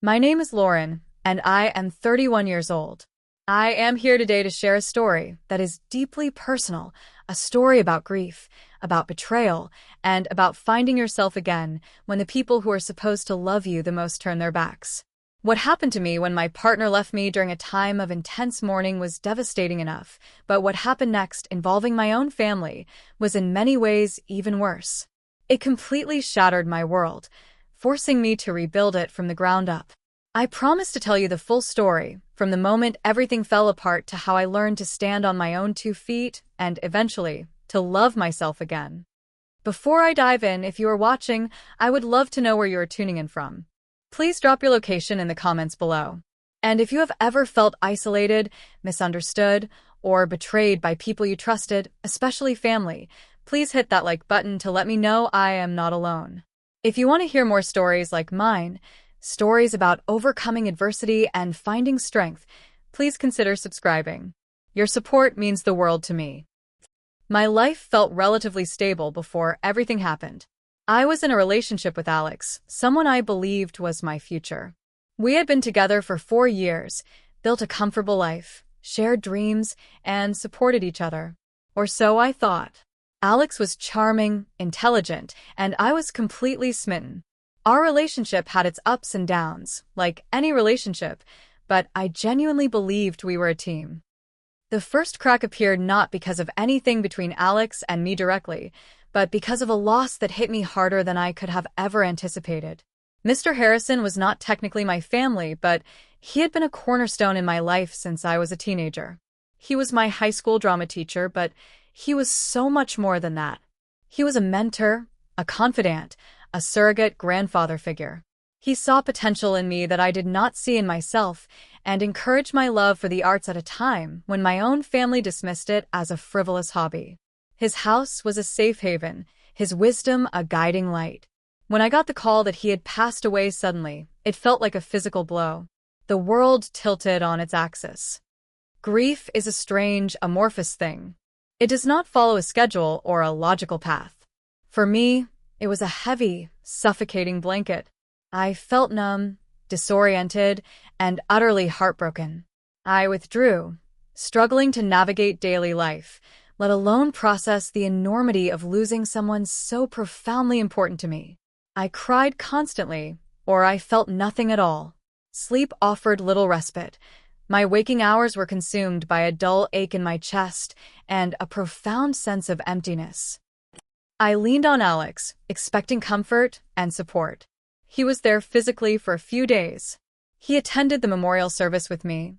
My name is Lauren, and I am 31 years old. I am here today to share a story that is deeply personal, a story about grief, about betrayal, and about finding yourself again when the people who are supposed to love you the most turn their backs. What happened to me when my partner left me during a time of intense mourning was devastating enough, but what happened next involving my own family was in many ways even worse. It completely shattered my world, forcing me to rebuild it from the ground up. I promise to tell you the full story, from the moment everything fell apart to how I learned to stand on my own 2 feet and, eventually, to love myself again. Before I dive in, if you are watching, I would love to know where you are tuning in from. Please drop your location in the comments below. And if you have ever felt isolated, misunderstood, or betrayed by people you trusted, especially family, please hit that like button to let me know I am not alone. If you want to hear more stories like mine, stories about overcoming adversity and finding strength, please consider subscribing. Your support means the world to me. My life felt relatively stable before everything happened. I was in a relationship with Alex, someone I believed was my future. We had been together for 4 years, built a comfortable life, shared dreams, and supported each other. Or so I thought. Alex was charming, intelligent, and I was completely smitten. Our relationship had its ups and downs, like any relationship, but I genuinely believed we were a team. The first crack appeared not because of anything between Alex and me directly, but because of a loss that hit me harder than I could have ever anticipated. Mr. Harrison was not technically my family, but he had been a cornerstone in my life since I was a teenager. He was my high school drama teacher, but he was so much more than that. He was a mentor, a confidant, a surrogate grandfather figure. He saw potential in me that I did not see in myself and encouraged my love for the arts at a time when my own family dismissed it as a frivolous hobby. His house was a safe haven, his wisdom a guiding light. When I got the call that he had passed away suddenly, it felt like a physical blow. The world tilted on its axis. Grief is a strange, amorphous thing. It does not follow a schedule or a logical path. For me, it was a heavy, suffocating blanket. I felt numb, disoriented, and utterly heartbroken. I withdrew, struggling to navigate daily life, let alone process the enormity of losing someone so profoundly important to me. I cried constantly, or I felt nothing at all. Sleep offered little respite. My waking hours were consumed by a dull ache in my chest and a profound sense of emptiness. I leaned on Alex, expecting comfort and support. He was there physically for a few days. He attended the memorial service with me,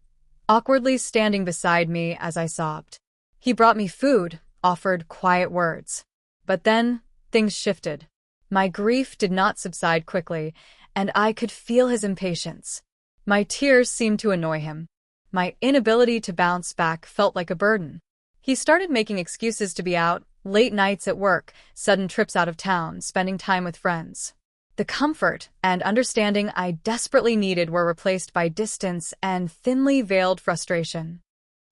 awkwardly standing beside me as I sobbed. He brought me food, offered quiet words. But then, things shifted. My grief did not subside quickly, and I could feel his impatience. My tears seemed to annoy him. My inability to bounce back felt like a burden. He started making excuses to be out, late nights at work, sudden trips out of town, spending time with friends. The comfort and understanding I desperately needed were replaced by distance and thinly veiled frustration.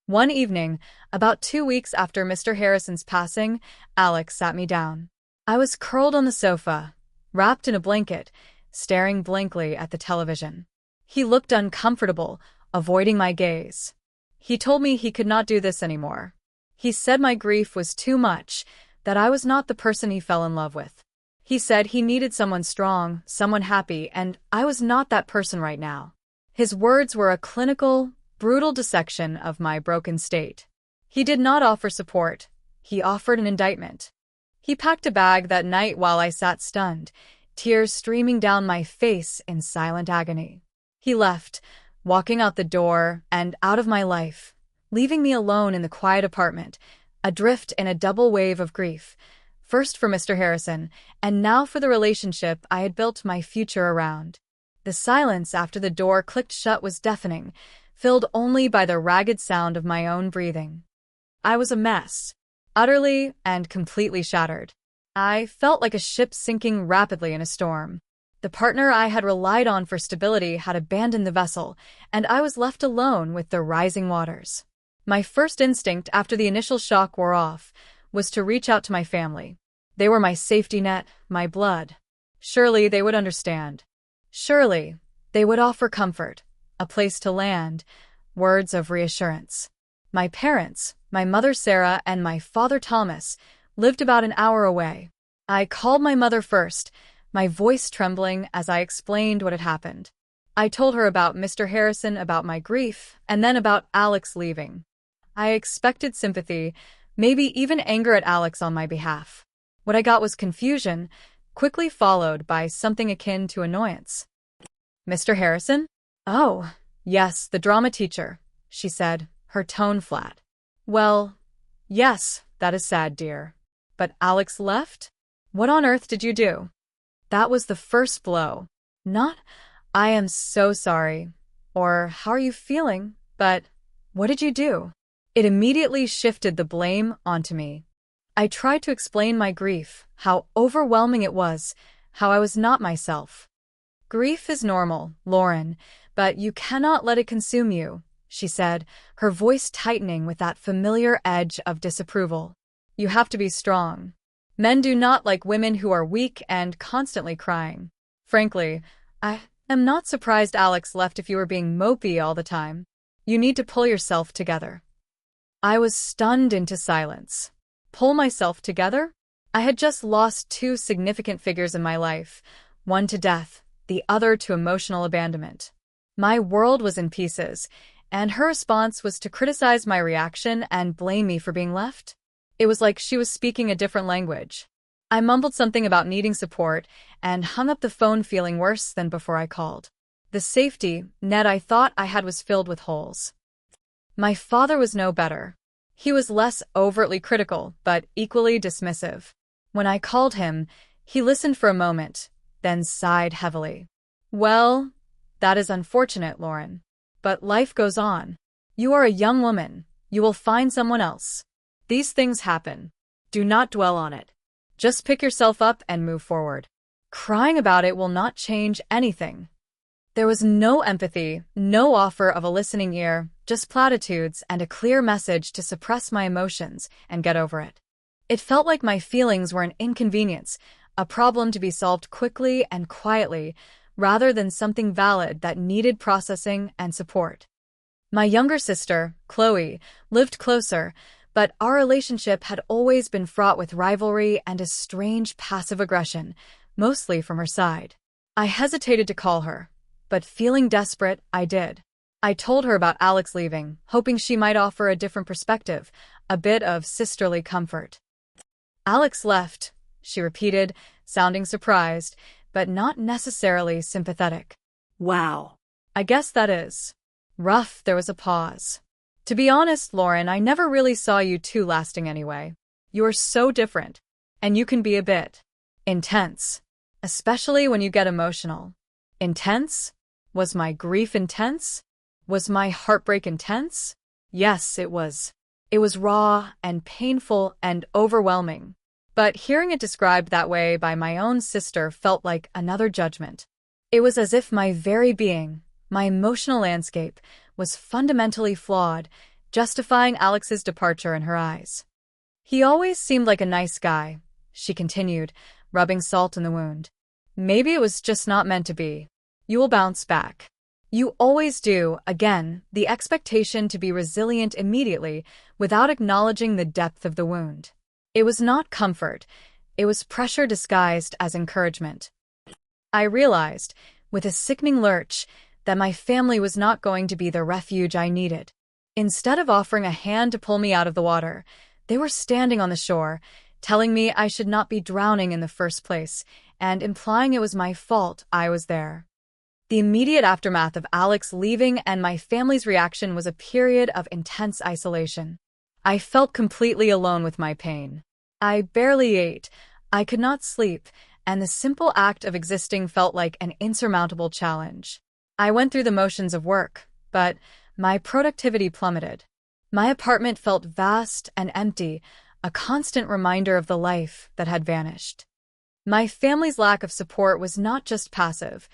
One evening, about 2 weeks after Mr. Harrison's passing, Alex sat me down. I was curled on the sofa, wrapped in a blanket, staring blankly at the television. He looked uncomfortable, avoiding my gaze. He told me he could not do this anymore. He said my grief was too much, that I was not the person he fell in love with. He said he needed someone strong, someone happy, and I was not that person right now. His words were a clinical, brutal dissection of my broken state. He did not offer support. He offered an indictment. He packed a bag that night while I sat stunned, tears streaming down my face in silent agony. He left, walking out the door and out of my life, leaving me alone in the quiet apartment, adrift in a double wave of grief, first for Mr. Harrison, and now for the relationship I had built my future around. The silence after the door clicked shut was deafening, filled only by the ragged sound of my own breathing. I was a mess, utterly and completely shattered. I felt like a ship sinking rapidly in a storm. The partner I had relied on for stability had abandoned the vessel, and I was left alone with the rising waters. My first instinct after the initial shock wore off was to reach out to my family. They were my safety net, my blood. Surely they would understand. Surely They would offer comfort, a place to land, words of reassurance. My parents, my mother Sarah and my father Thomas, lived about an hour away. I called my mother first, my voice trembling as I explained what had happened. I told her about Mr. Harrison, about my grief, and then about Alex leaving. I expected sympathy, maybe even anger at Alex on my behalf. What I got was confusion, quickly followed by something akin to annoyance. Mr. Harrison? Oh, yes, the drama teacher, she said, her tone flat. Well, yes, that is sad, dear. But Alex left? What on earth did you do? That was the first blow. Not, I am so sorry, or how are you feeling, but what did you do? It immediately shifted the blame onto me. I tried to explain my grief, how overwhelming it was, how I was not myself. Grief is normal, Lauren, but you cannot let it consume you, she said, her voice tightening with that familiar edge of disapproval. You have to be strong. Men do not like women who are weak and constantly crying. Frankly, I am not surprised Alex left if you were being mopey all the time. You need to pull yourself together. I was stunned into silence. Pull myself together? I had just lost two significant figures in my life, one to death, the other to emotional abandonment. My world was in pieces, and her response was to criticize my reaction and blame me for being left. It was like she was speaking a different language. I mumbled something about needing support and hung up the phone feeling worse than before I called. The safety net I thought I had was filled with holes. My father was no better. He was less overtly critical, but equally dismissive. When I called him, he listened for a moment, then sighed heavily. Well, that is unfortunate, Lauren. But life goes on. You are a young woman. You will find someone else. These things happen. Do not dwell on it. Just pick yourself up and move forward. Crying about it will not change anything. There was no empathy, no offer of a listening ear, just platitudes and a clear message to suppress my emotions and get over it. It felt like my feelings were an inconvenience, a problem to be solved quickly and quietly, rather than something valid that needed processing and support. My younger sister, Chloe, lived closer, but our relationship had always been fraught with rivalry and a strange passive aggression, mostly from her side. I hesitated to call her, but feeling desperate, I did. I told her about Alex leaving, hoping she might offer a different perspective, a bit of sisterly comfort. Alex left, she repeated, sounding surprised, but not necessarily sympathetic. Wow. I guess that is. Rough, there was a pause. To be honest, Lauren, I never really saw you two lasting anyway. You are so different, and you can be a bit intense, especially when you get emotional. Intense? Was my grief intense? Was my heartbreak intense? Yes, it was. It was raw and painful and overwhelming. But hearing it described that way by my own sister felt like another judgment. It was as if my very being, my emotional landscape, was fundamentally flawed, justifying Alex's departure in her eyes. He always seemed like a nice guy, she continued, rubbing salt in the wound. Maybe it was just not meant to be. You will bounce back. You always do, again, the expectation to be resilient immediately without acknowledging the depth of the wound. It was not comfort. It was pressure disguised as encouragement. I realized, with a sickening lurch, that my family was not going to be the refuge I needed. Instead of offering a hand to pull me out of the water, they were standing on the shore, telling me I should not be drowning in the first place, and implying it was my fault I was there. The immediate aftermath of Alex leaving and my family's reaction was a period of intense isolation. I felt completely alone with my pain. I barely ate, I could not sleep, and the simple act of existing felt like an insurmountable challenge. I went through the motions of work, but my productivity plummeted. My apartment felt vast and empty, a constant reminder of the life that had vanished. My family's lack of support was not just passive,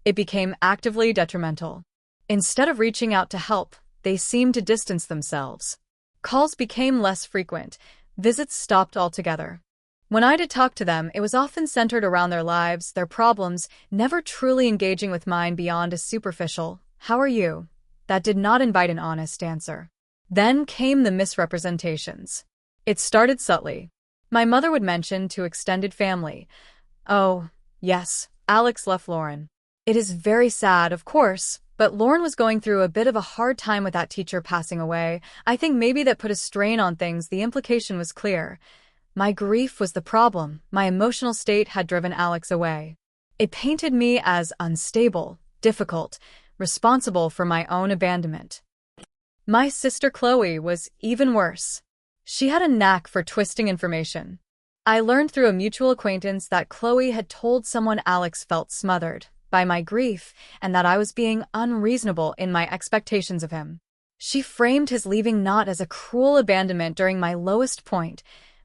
it became actively detrimental. Instead of reaching out to help, they seemed to distance themselves. Calls became less frequent, visits stopped altogether. When I did talk to them, it was often centered around their lives, their problems, never truly engaging with mine beyond a superficial, "How are you?" that did not invite an honest answer. Then came the misrepresentations. It started subtly. My mother would mention to extended family, "Oh, yes, Alex left Lauren. It is very sad, of course, but Lauren was going through a bit of a hard time with that teacher passing away. I think maybe that put a strain on things." The implication was clear. My grief was the problem. My emotional state had driven Alex away. It painted me as unstable, difficult, responsible for my own abandonment. My sister Chloe was even worse. She had a knack for twisting information. I learned through a mutual acquaintance that Chloe had told someone Alex felt smothered by my grief and that I was being unreasonable in my expectations of him. She framed his leaving not as a cruel abandonment during my lowest point,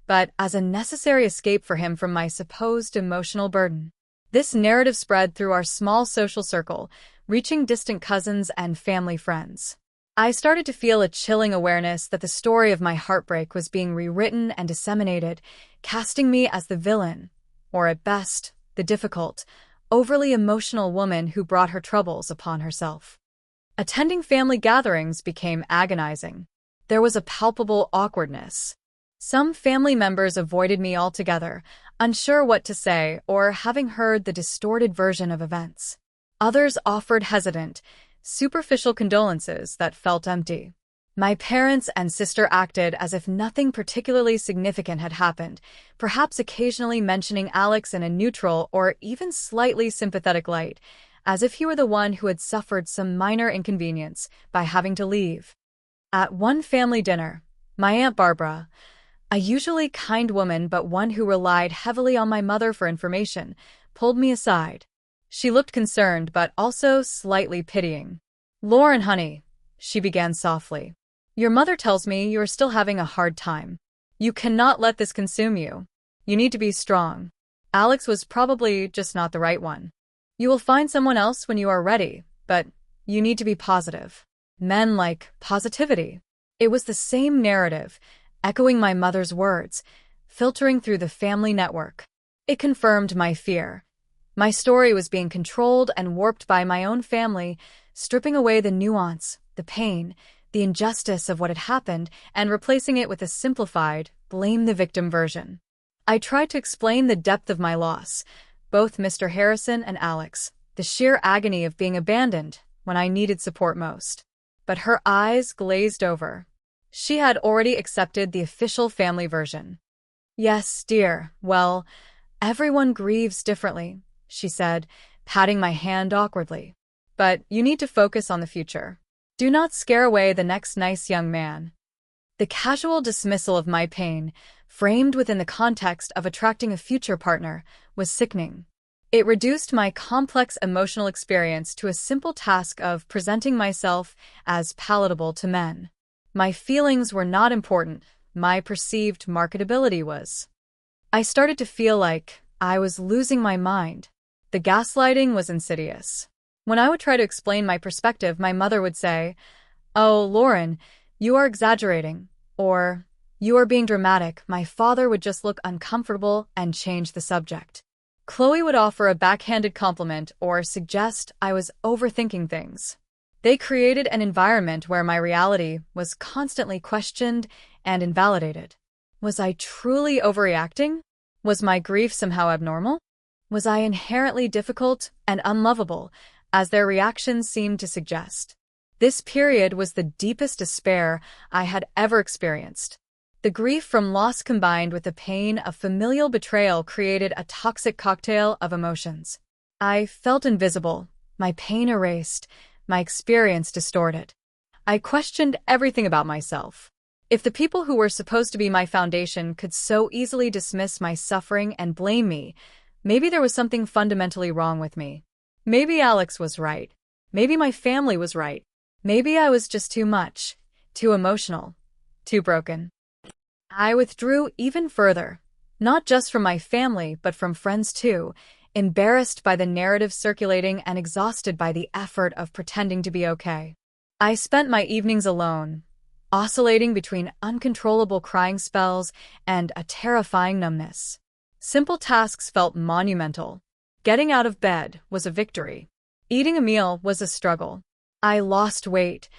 but as a necessary escape for him from my supposed emotional burden. This narrative spread through our small social circle, reaching distant cousins and family friends. I started to feel a chilling awareness that the story of my heartbreak was being rewritten and disseminated, casting me as the villain, or at best, the difficult, overly emotional woman who brought her troubles upon herself. Attending family gatherings became agonizing. There was a palpable awkwardness. Some family members avoided me altogether, unsure what to say or having heard the distorted version of events. Others offered hesitant, superficial condolences that felt empty. My parents and sister acted as if nothing particularly significant had happened, perhaps occasionally mentioning Alex in a neutral or even slightly sympathetic light, as if he were the one who had suffered some minor inconvenience by having to leave. At one family dinner, my Aunt Barbara, a usually kind woman but one who relied heavily on my mother for information, pulled me aside. She looked concerned but also slightly pitying. "Lauren, honey," she began softly, "your mother tells me you are still having a hard time. You cannot let this consume you. You need to be strong. Alex was probably just not the right one. You will find someone else when you are ready, but you need to be positive." Men like positivity. It was the same narrative, echoing my mother's words, filtering through the family network. It confirmed my fear. My story was being controlled and warped by my own family, stripping away the nuance, the pain, the injustice of what had happened, and replacing it with a simplified, blame-the-victim version. I tried to explain the depth of my loss, both Mr. Harrison and Alex, the sheer agony of being abandoned when I needed support most. But her eyes glazed over. She had already accepted the official family version. "Yes, dear, well, everyone grieves differently," she said, patting my hand awkwardly. "But you need to focus on the future. Do not scare away the next nice young man." The casual dismissal of my pain, framed within the context of attracting a future partner, was sickening. It reduced my complex emotional experience to a simple task of presenting myself as palatable to men. My feelings were not important, my perceived marketability was. I started to feel like I was losing my mind. The gaslighting was insidious. When I would try to explain my perspective, my mother would say, "Oh, Lauren, you are exaggerating," or "You are being dramatic." My father would just look uncomfortable and change the subject. Chloe would offer a backhanded compliment or suggest I was overthinking things. They created an environment where my reality was constantly questioned and invalidated. Was I truly overreacting? Was my grief somehow abnormal? Was I inherently difficult and unlovable, as their reactions seemed to suggest? This period was the deepest despair I had ever experienced. The grief from loss combined with the pain of familial betrayal created a toxic cocktail of emotions. I felt invisible, my pain erased, my experience distorted. I questioned everything about myself. If the people who were supposed to be my foundation could so easily dismiss my suffering and blame me, maybe there was something fundamentally wrong with me. Maybe Alex was right. Maybe my family was right. Maybe I was just too much, too emotional, too broken. I withdrew even further, not just from my family but from friends too, embarrassed by the narrative circulating and exhausted by the effort of pretending to be okay. I spent my evenings alone, oscillating between uncontrollable crying spells and a terrifying numbness. Simple tasks felt monumental. Getting out of bed was a victory. Eating a meal was a struggle. I lost weight.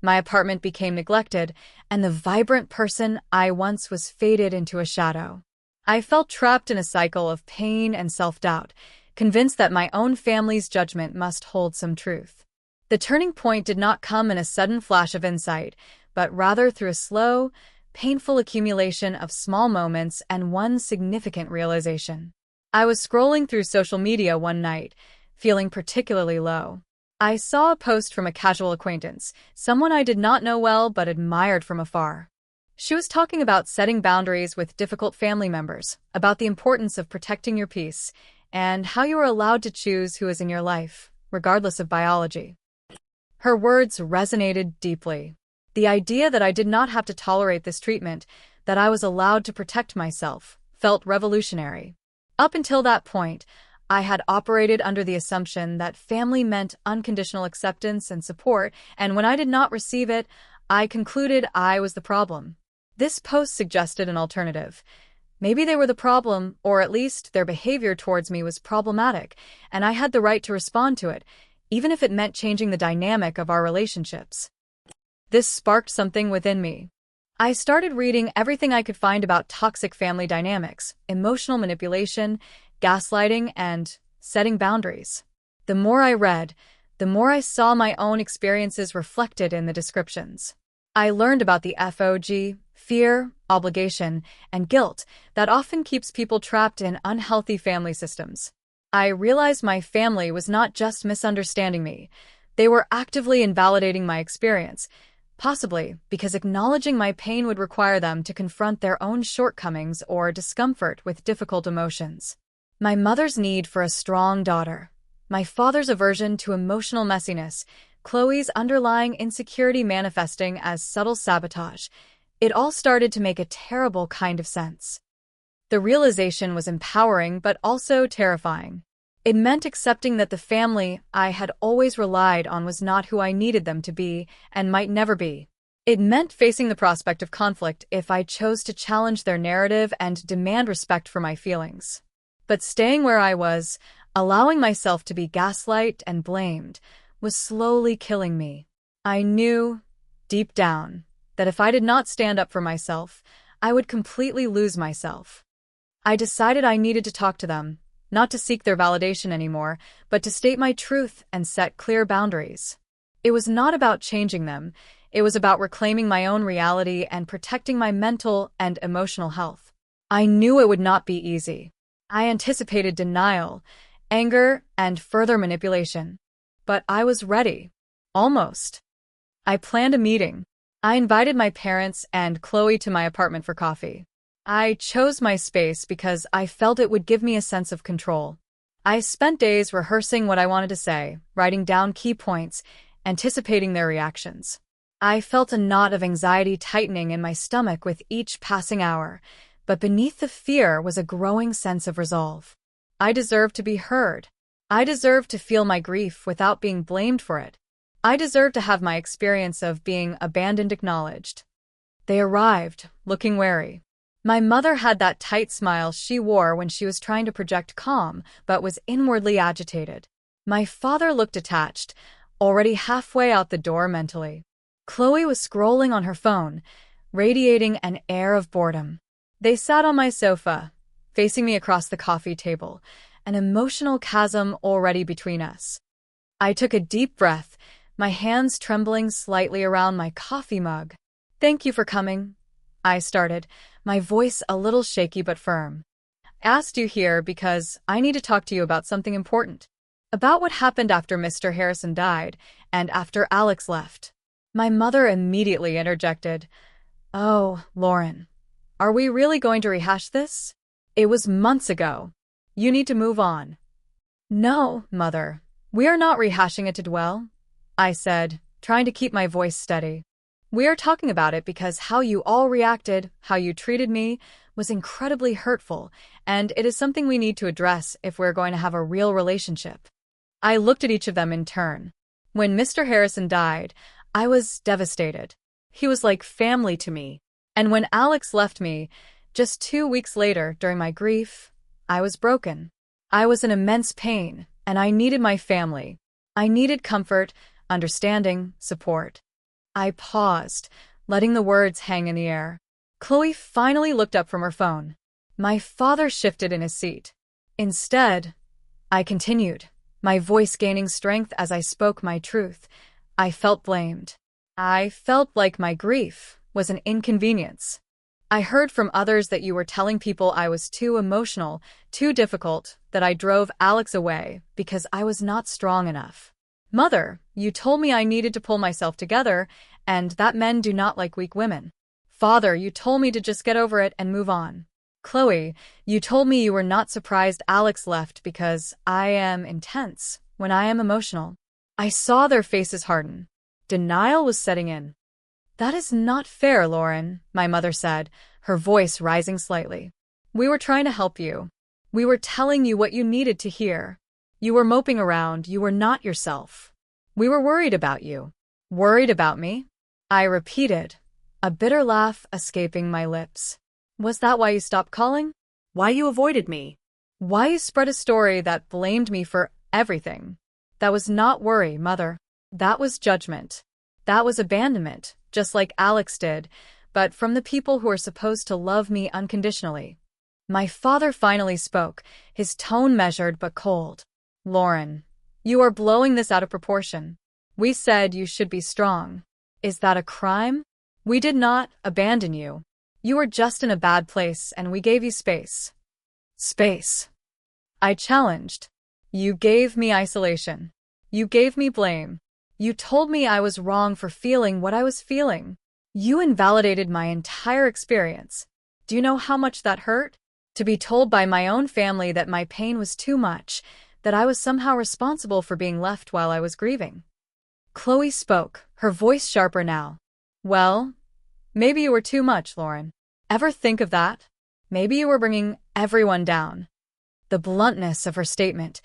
My apartment became neglected, and the vibrant person I once was faded into a shadow. I felt trapped in a cycle of pain and self-doubt, convinced that my own family's judgment must hold some truth. The turning point did not come in a sudden flash of insight, but rather through a slow, painful accumulation of small moments and one significant realization. I was scrolling through social media one night, feeling particularly low. I saw a post from a casual acquaintance, someone I did not know well but admired from afar. She was talking about setting boundaries with difficult family members, about the importance of protecting your peace, and how you are allowed to choose who is in your life, regardless of biology. Her words resonated deeply. The idea that I did not have to tolerate this treatment, that I was allowed to protect myself, felt revolutionary. Up until that point, I had operated under the assumption that family meant unconditional acceptance and support, and when I did not receive it, I concluded I was the problem. This post suggested an alternative. Maybe they were the problem, or at least their behavior towards me was problematic, and I had the right to respond to it, even if it meant changing the dynamic of our relationships. This sparked something within me. I started reading everything I could find about toxic family dynamics, emotional manipulation, gaslighting, and setting boundaries. The more I read, the more I saw my own experiences reflected in the descriptions. I learned about the FOG, fear, obligation, and guilt that often keeps people trapped in unhealthy family systems. I realized my family was not just misunderstanding me. They were actively invalidating my experience, possibly because acknowledging my pain would require them to confront their own shortcomings or discomfort with difficult emotions. My mother's need for a strong daughter, my father's aversion to emotional messiness, Chloe's underlying insecurity manifesting as subtle sabotage, it all started to make a terrible kind of sense. The realization was empowering but also terrifying. It meant accepting that the family I had always relied on was not who I needed them to be and might never be. It meant facing the prospect of conflict if I chose to challenge their narrative and demand respect for my feelings. But staying where I was, allowing myself to be gaslighted and blamed, was slowly killing me. I knew, deep down, that if I did not stand up for myself, I would completely lose myself. I decided I needed to talk to them, not to seek their validation anymore, but to state my truth and set clear boundaries. It was not about changing them, it was about reclaiming my own reality and protecting my mental and emotional health. I knew it would not be easy. I anticipated denial, anger, and further manipulation. But I was ready. Almost. I planned a meeting. I invited my parents and Chloe to my apartment for coffee. I chose my space because I felt it would give me a sense of control. I spent days rehearsing what I wanted to say, writing down key points, anticipating their reactions. I felt a knot of anxiety tightening in my stomach with each passing hour, but beneath the fear was a growing sense of resolve. I deserved to be heard. I deserved to feel my grief without being blamed for it. I deserved to have my experience of being abandoned acknowledged. They arrived, looking wary. My mother had that tight smile she wore when she was trying to project calm, but was inwardly agitated. My father looked detached, already halfway out the door mentally. Chloe was scrolling on her phone, radiating an air of boredom. They sat on my sofa, facing me across the coffee table, an emotional chasm already between us. I took a deep breath, my hands trembling slightly around my coffee mug. "Thank you for coming," I started, my voice a little shaky but firm. "I asked you here because I need to talk to you about something important. About what happened after Mr. Harrison died and after Alex left." My mother immediately interjected. "Oh, Lauren, are we really going to rehash this? It was months ago. You need to move on." "No, Mother, we are not rehashing it to dwell," I said, trying to keep my voice steady. "We are talking about it because how you all reacted, how you treated me, was incredibly hurtful, and it is something we need to address if we're going to have a real relationship." I looked at each of them in turn. When Mr. Harrison died, I was devastated. He was like family to me. And when Alex left me, just 2 weeks later during my grief, I was broken. I was in immense pain, and I needed my family. I needed comfort, understanding, support. I paused, letting the words hang in the air. Chloe finally looked up from her phone. My father shifted in his seat. Instead, I continued, my voice gaining strength as I spoke my truth. I felt blamed. I felt like my grief was an inconvenience. I heard from others that you were telling people I was too emotional, too difficult, that I drove Alex away because I was not strong enough. Mother, you told me I needed to pull myself together, and that men do not like weak women. Father, you told me to just get over it and move on. Chloe, you told me you were not surprised Alex left because I am intense when I am emotional. I saw their faces harden. Denial was setting in. That is not fair, Lauren, my mother said, her voice rising slightly. We were trying to help you. We were telling you what you needed to hear. You were moping around, you were not yourself. We were worried about you. Worried about me? I repeated, a bitter laugh escaping my lips. Was that why you stopped calling? Why you avoided me? Why you spread a story that blamed me for everything? That was not worry, Mother. That was judgment. That was abandonment, just like Alex did, but from the people who are supposed to love me unconditionally. My father finally spoke, his tone measured but cold. Lauren, you are blowing this out of proportion. We said you should be strong. Is that a crime? We did not abandon you. You were just in a bad place and we gave you space. Space. I challenged. You gave me isolation. You gave me blame. You told me I was wrong for feeling what I was feeling. You invalidated my entire experience. Do you know how much that hurt? To be told by my own family that my pain was too much, that I was somehow responsible for being left while I was grieving. Chloe spoke, her voice sharper now. Well, maybe you were too much, Lauren. Ever think of that? Maybe you were bringing everyone down. The bluntness of her statement,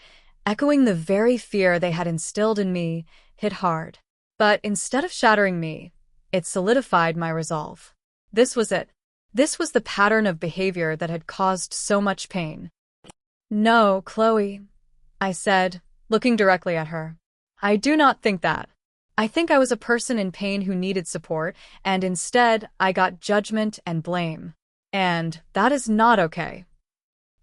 echoing the very fear they had instilled in me, hit hard. But instead of shattering me, it solidified my resolve. This was it. This was the pattern of behavior that had caused so much pain. No, Chloe, I said, looking directly at her. I do not think that. I think I was a person in pain who needed support, and instead I got judgment and blame. And that is not okay.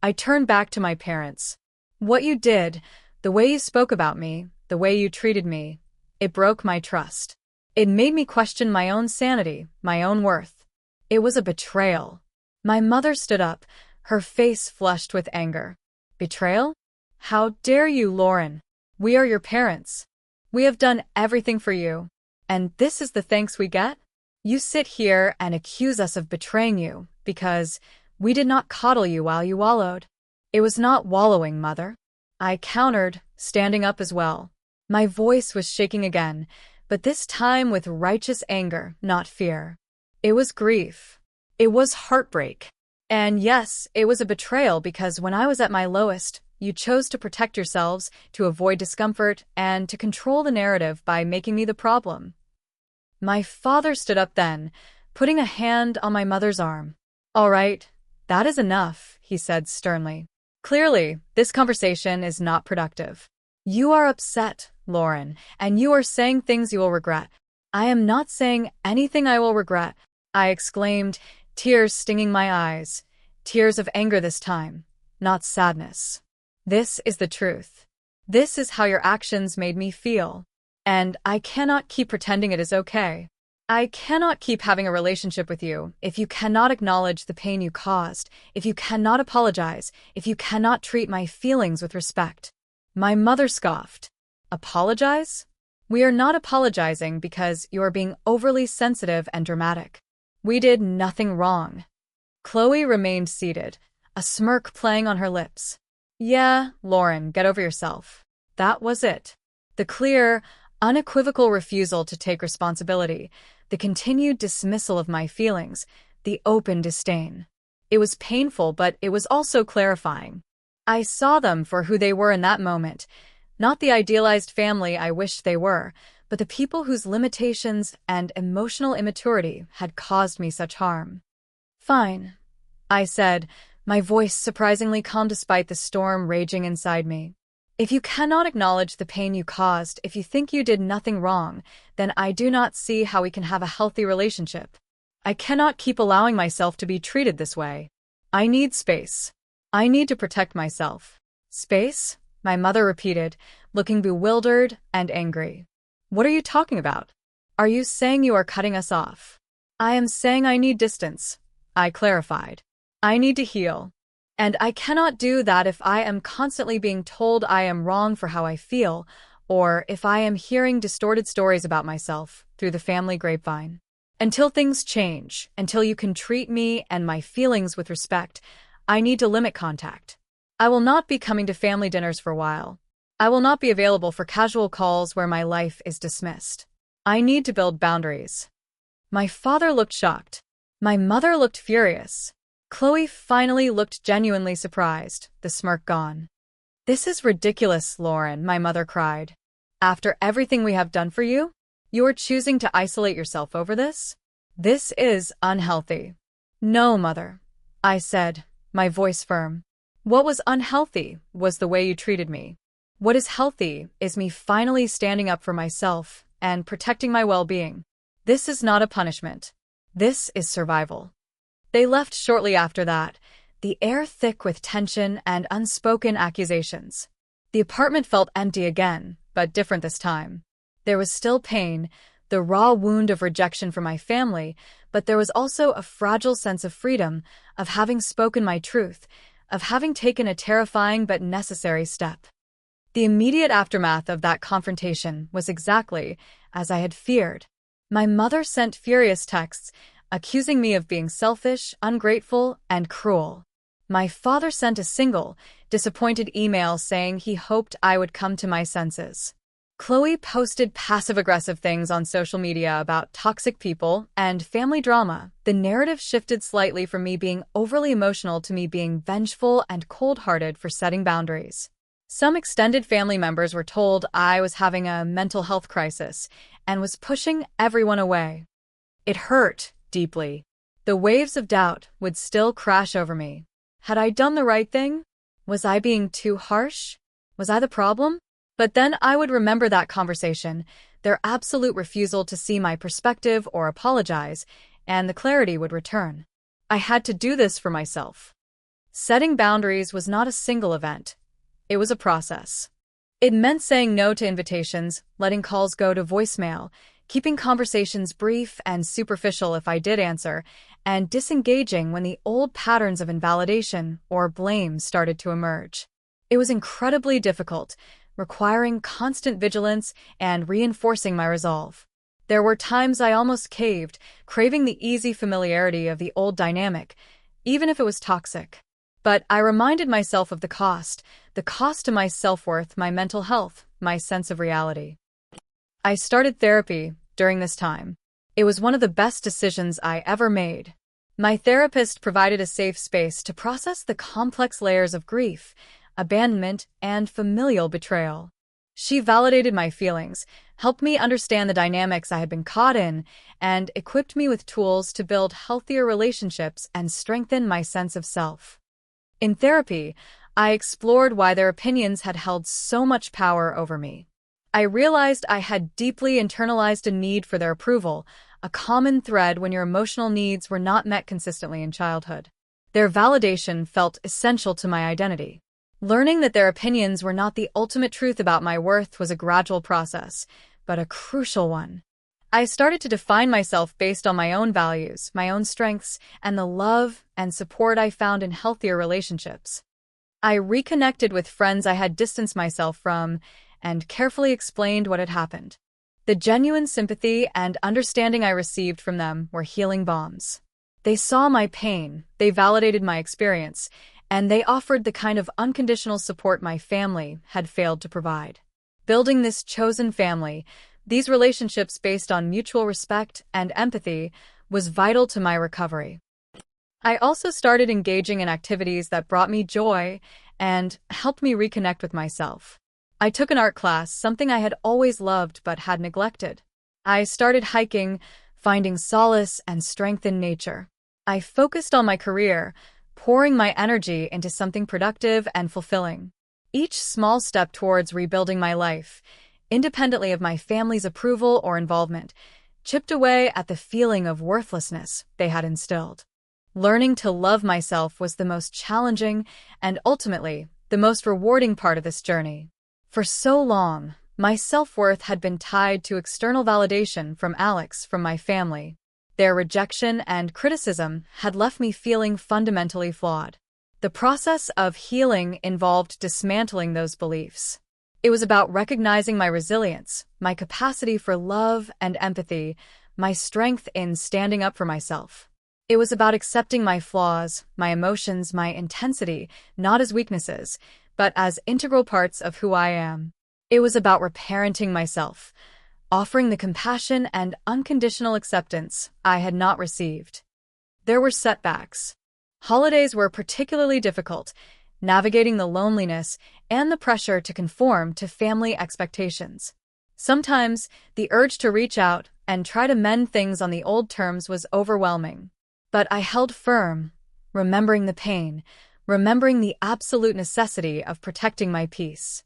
I turned back to my parents. What you did, the way you spoke about me, the way you treated me, it broke my trust. It made me question my own sanity, my own worth. It was a betrayal. My mother stood up, her face flushed with anger. Betrayal? How dare you, Lauren? We are your parents. We have done everything for you. And this is the thanks we get? You sit here and accuse us of betraying you because we did not coddle you while you wallowed. It was not wallowing, Mother. I countered, standing up as well. My voice was shaking again, but this time with righteous anger, not fear. It was grief. It was heartbreak. And yes, it was a betrayal because when I was at my lowest, you chose to protect yourselves, to avoid discomfort, and to control the narrative by making me the problem. My father stood up then, putting a hand on my mother's arm. All right, that is enough, he said sternly. Clearly, this conversation is not productive. You are upset, Lauren, and you are saying things you will regret. I am not saying anything I will regret, I exclaimed, tears stinging my eyes. Tears of anger this time, not sadness. This is the truth. This is how your actions made me feel. And I cannot keep pretending it is okay. I cannot keep having a relationship with you if you cannot acknowledge the pain you caused, if you cannot apologize, if you cannot treat my feelings with respect. My mother scoffed. Apologize? We are not apologizing because you are being overly sensitive and dramatic. We did nothing wrong. Chloe remained seated, a smirk playing on her lips. Yeah, Lauren, get over yourself. That was it. The clear, unequivocal refusal to take responsibility, the continued dismissal of my feelings, the open disdain. It was painful, but it was also clarifying. I saw them for who they were in that moment, not the idealized family I wished they were, but the people whose limitations and emotional immaturity had caused me such harm. Fine, I said, my voice surprisingly calm despite the storm raging inside me. If you cannot acknowledge the pain you caused, if you think you did nothing wrong, then I do not see how we can have a healthy relationship. I cannot keep allowing myself to be treated this way. I need space. I need to protect myself. Space? My mother repeated, looking bewildered and angry. What are you talking about? Are you saying you are cutting us off? I am saying I need distance, I clarified. I need to heal. And I cannot do that if I am constantly being told I am wrong for how I feel, or if I am hearing distorted stories about myself through the family grapevine. Until things change, until you can treat me and my feelings with respect, I need to limit contact. I will not be coming to family dinners for a while. I will not be available for casual calls where my life is dismissed. I need to build boundaries. My father looked shocked. My mother looked furious. Chloe finally looked genuinely surprised, the smirk gone. This is ridiculous, Lauren, my mother cried. After everything we have done for you? You are choosing to isolate yourself over this? This is unhealthy. No, mother, I said, my voice firm. What was unhealthy was the way you treated me. What is healthy is me finally standing up for myself and protecting my well-being. This is not a punishment. This is survival. They left shortly after that, the air thick with tension and unspoken accusations. The apartment felt empty again, but different this time. There was still pain, the raw wound of rejection from my family, but there was also a fragile sense of freedom, of having spoken my truth, of having taken a terrifying but necessary step. The immediate aftermath of that confrontation was exactly as I had feared. My mother sent furious texts, accusing me of being selfish, ungrateful, and cruel. My father sent a single, disappointed email saying he hoped I would come to my senses. Chloe posted passive-aggressive things on social media about toxic people and family drama. The narrative shifted slightly from me being overly emotional to me being vengeful and cold-hearted for setting boundaries. Some extended family members were told I was having a mental health crisis and was pushing everyone away. It hurt deeply. The waves of doubt would still crash over me. Had I done the right thing? Was I being too harsh? Was I the problem? But then I would remember that conversation, their absolute refusal to see my perspective or apologize, and the clarity would return. I had to do this for myself. Setting boundaries was not a single event. It was a process. It meant saying no to invitations, letting calls go to voicemail, keeping conversations brief and superficial if I did answer, and disengaging when the old patterns of invalidation or blame started to emerge. It was incredibly difficult, requiring constant vigilance and reinforcing my resolve. There were times I almost caved, craving the easy familiarity of the old dynamic, even if it was toxic. But I reminded myself of the cost to my self-worth, my mental health, my sense of reality. I started therapy during this time. It was one of the best decisions I ever made. My therapist provided a safe space to process the complex layers of grief, abandonment, and familial betrayal. She validated my feelings, helped me understand the dynamics I had been caught in, and equipped me with tools to build healthier relationships and strengthen my sense of self. In therapy, I explored why their opinions had held so much power over me. I realized I had deeply internalized a need for their approval, a common thread when your emotional needs were not met consistently in childhood. Their validation felt essential to my identity. Learning that their opinions were not the ultimate truth about my worth was a gradual process, but a crucial one. I started to define myself based on my own values, my own strengths, and the love and support I found in healthier relationships. I reconnected with friends I had distanced myself from and carefully explained what had happened. The genuine sympathy and understanding I received from them were healing balms. They saw my pain, they validated my experience, and they offered the kind of unconditional support my family had failed to provide. Building this chosen family, these relationships based on mutual respect and empathy, was vital to my recovery. I also started engaging in activities that brought me joy and helped me reconnect with myself. I took an art class, something I had always loved but had neglected. I started hiking, finding solace and strength in nature. I focused on my career, pouring my energy into something productive and fulfilling. Each small step towards rebuilding my life, independently of my family's approval or involvement, chipped away at the feeling of worthlessness they had instilled. Learning to love myself was the most challenging and ultimately the most rewarding part of this journey. For so long, my self-worth had been tied to external validation from my family. Their rejection and criticism had left me feeling fundamentally flawed. The process of healing involved dismantling those beliefs. It was about recognizing my resilience, my capacity for love and empathy, my strength in standing up for myself. It was about accepting my flaws, my emotions, my intensity, not as weaknesses, but as integral parts of who I am. It was about reparenting myself, offering the compassion and unconditional acceptance I had not received. There were setbacks. Holidays were particularly difficult, navigating the loneliness and the pressure to conform to family expectations. Sometimes, the urge to reach out and try to mend things on the old terms was overwhelming. But I held firm, remembering the pain, remembering the absolute necessity of protecting my peace.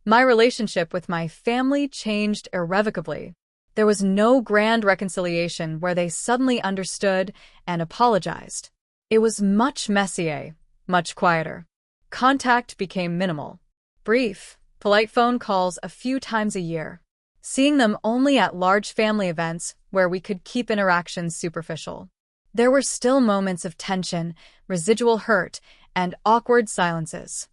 My relationship with my family changed irrevocably. There was no grand reconciliation where they suddenly understood and apologized. It was much messier, much quieter. Contact became minimal. Brief, polite phone calls a few times a year. Seeing them only at large family events where we could keep interactions superficial. There were still moments of tension, residual hurt, and awkward silences.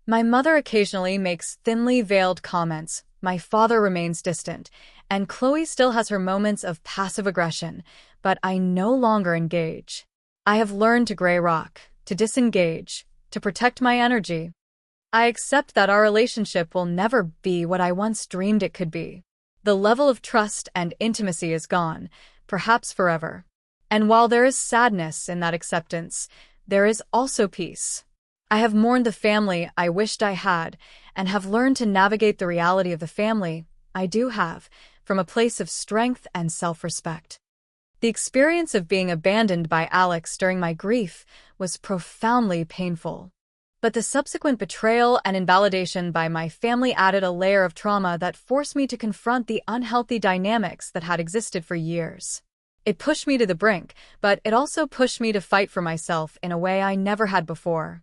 My mother occasionally makes thinly veiled comments, my father remains distant, and Chloe still has her moments of passive aggression, but I no longer engage. I have learned to gray rock, to disengage, to protect my energy. I accept that our relationship will never be what I once dreamed it could be. The level of trust and intimacy is gone, perhaps forever. And while there is sadness in that acceptance, there is also peace. I have mourned the family I wished I had, and have learned to navigate the reality of the family I do have, from a place of strength and self-respect. The experience of being abandoned by Alex during my grief was profoundly painful. But the subsequent betrayal and invalidation by my family added a layer of trauma that forced me to confront the unhealthy dynamics that had existed for years. It pushed me to the brink, but it also pushed me to fight for myself in a way I never had before.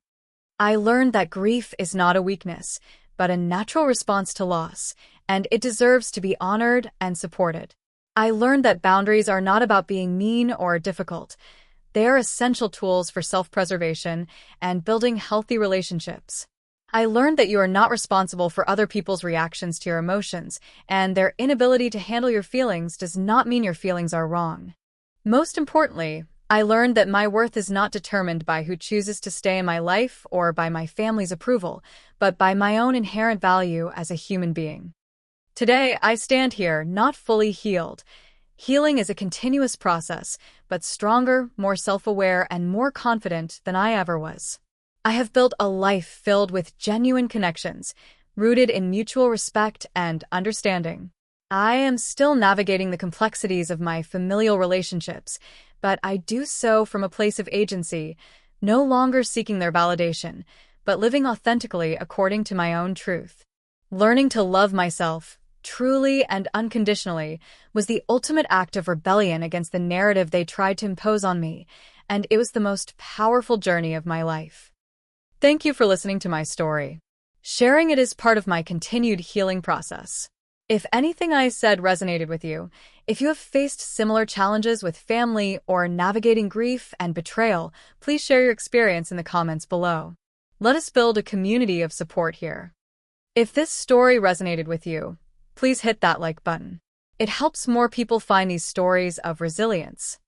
I learned that grief is not a weakness, but a natural response to loss, and it deserves to be honored and supported. I learned that boundaries are not about being mean or difficult. They are essential tools for self-preservation and building healthy relationships. I learned that you are not responsible for other people's reactions to your emotions, and their inability to handle your feelings does not mean your feelings are wrong. Most importantly, I learned that my worth is not determined by who chooses to stay in my life or by my family's approval, but by my own inherent value as a human being. Today, I stand here not fully healed. Healing is a continuous process, but stronger, more self-aware, and more confident than I ever was. I have built a life filled with genuine connections, rooted in mutual respect and understanding. I am still navigating the complexities of my familial relationships, but I do so from a place of agency, no longer seeking their validation, but living authentically according to my own truth. Learning to love myself, truly and unconditionally, was the ultimate act of rebellion against the narrative they tried to impose on me, and it was the most powerful journey of my life. Thank you for listening to my story. Sharing it is part of my continued healing process. If anything I said resonated with you, if you have faced similar challenges with family or navigating grief and betrayal, please share your experience in the comments below. Let us build a community of support here. If this story resonated with you, please hit that like button. It helps more people find these stories of resilience.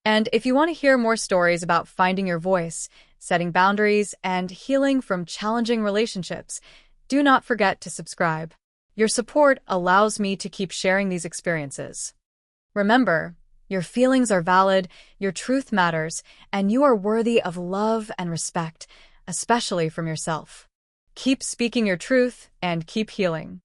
And if you want to hear more stories about finding your voice, setting boundaries, and healing from challenging relationships, do not forget to subscribe. Your support allows me to keep sharing these experiences. Remember, your feelings are valid, your truth matters, and you are worthy of love and respect, especially from yourself. Keep speaking your truth and keep healing.